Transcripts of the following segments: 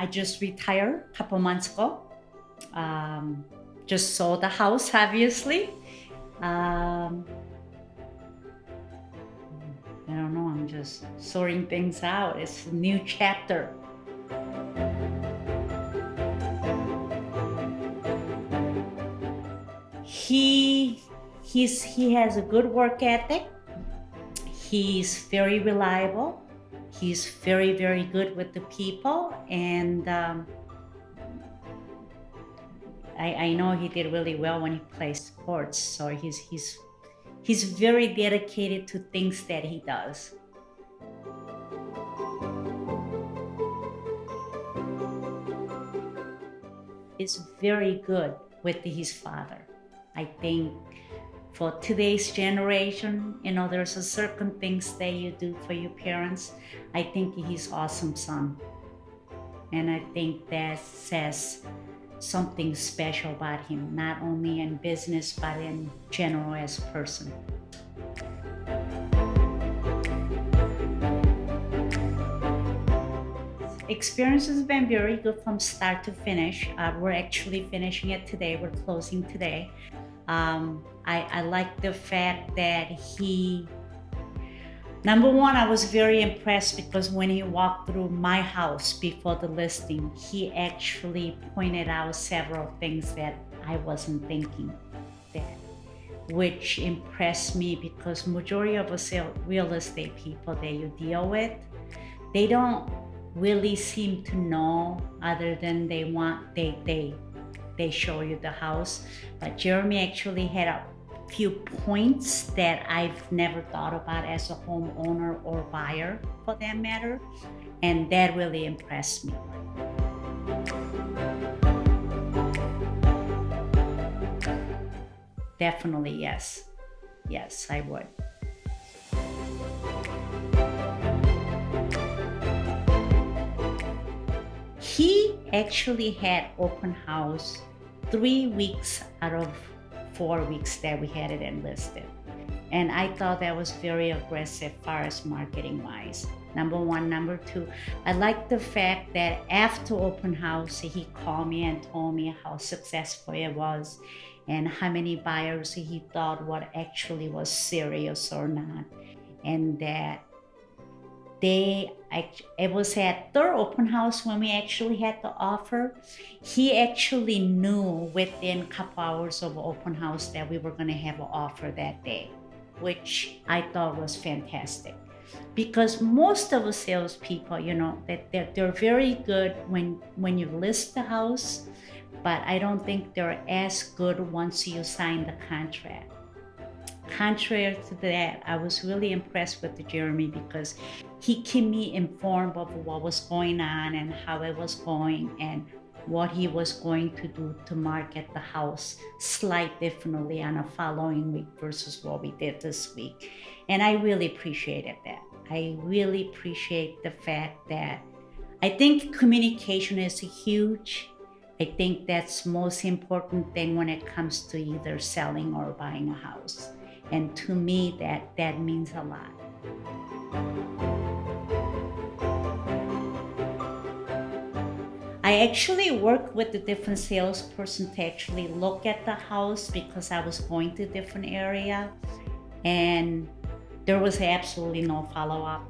I just retired a couple months ago. Just sold the house, obviously. I don't know, I'm just sorting things out. It's a new chapter. He has a good work ethic. He's very reliable. He's very, very good with the people, and I know he did really well when he played sports. So he's very dedicated to things that he does. Is very good with his father. I think for today's generation, there's a certain things that you do for your parents. I think he's awesome son. And I think that says something special about him, not only in business, but in general as a person. Experience has been very good from start to finish. We're actually finishing it today. We're closing today. I like the fact that number one, I was very impressed because when he walked through my house before the listing, he actually pointed out several things that I wasn't thinking, which impressed me because majority of us real estate people that you deal with, they don't really seem to know other than they show you the house. But Jeremy actually had a few points that I've never thought about as a homeowner or buyer for that matter, and that really impressed me. Definitely yes. Yes, I would. He actually had open house 3 weeks out of 4 weeks that we had it enlisted. And I thought that was very aggressive as far as marketing wise. Number one. Number two, I like the fact that after open house, he called me and told me how successful it was and how many buyers he thought what actually was serious or not. And that it was at their open house when we actually had the offer. He actually knew within a couple hours of open house that we were going to have an offer that day, which I thought was fantastic. Because most of the salespeople, that they're very good when you list the house, but I don't think they're as good once you sign the contract. Contrary to that, I was really impressed with Jeremy because he kept me informed of what was going on and how it was going and what he was going to do to market the house slight differently on a following week versus what we did this week. And I really appreciated that. I really appreciate the fact that I think communication is huge. I think that's the most important thing when it comes to either selling or buying a house. And to me, that means a lot. I actually worked with a different salesperson to actually look at the house because I was going to a different area and there was absolutely no follow-up.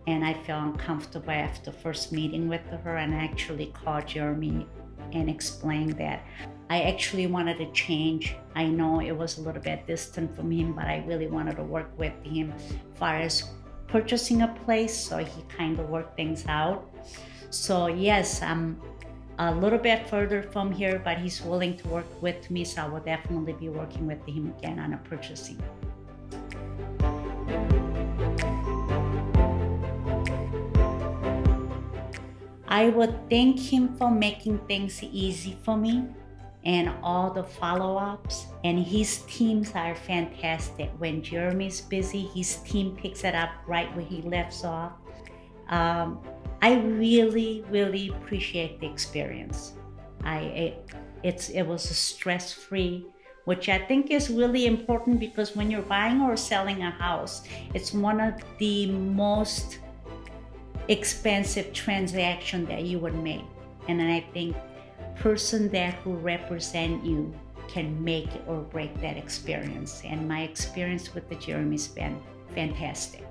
And I felt uncomfortable after first meeting with her, and I actually called Jeremy and explained that I actually wanted to change. I know it was a little bit distant from him, but I really wanted to work with him as far as purchasing a place, so he kind of worked things out. So yes, I'm a little bit further from here, but he's willing to work with me, so I will definitely be working with him again on a purchasing. I would thank him for making things easy for me and all the follow-ups. And his teams are fantastic. When Jeremy's busy, his team picks it up right where he left off. I really, really appreciate the experience. It was stress-free, which I think is really important because when you're buying or selling a house, it's one of the most expensive transaction that you would make. And then I think person that who represent you can make or break that experience. And my experience with the Jeremy's been fantastic.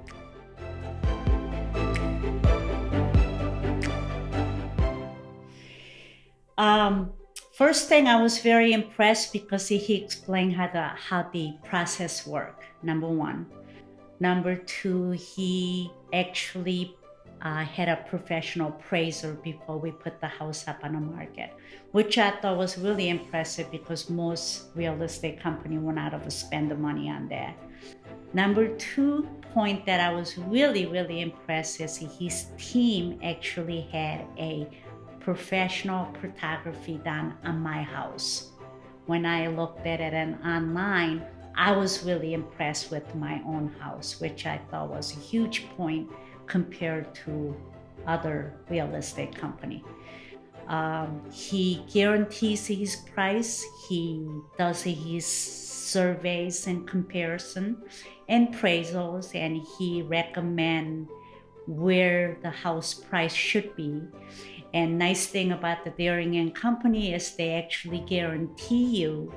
First thing, I was very impressed because he explained how the process work. Number one. Number two, he actually had a professional appraiser before we put the house up on the market, which I thought was really impressive because most real estate company will not overspend the money on that. Number two point that I was really, really impressed is his team actually had a professional photography done on my house. When I looked at it online, I was really impressed with my own house, which I thought was a huge point compared to other real estate company. He guarantees his price. He does his surveys and comparison and appraisals, and he recommend where the house price should be. And nice thing about the Doering & Company is they actually guarantee you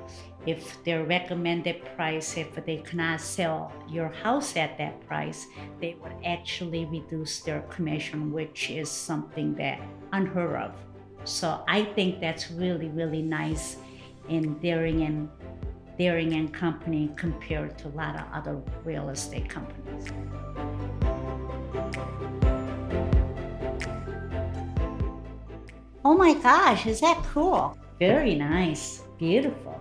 if their recommended price, if they cannot sell your house at that price, they would actually reduce their commission, which is something that unheard of. So I think that's really, really nice in Doering & Company compared to a lot of other real estate companies. Oh my gosh, is that cool? Very nice, beautiful.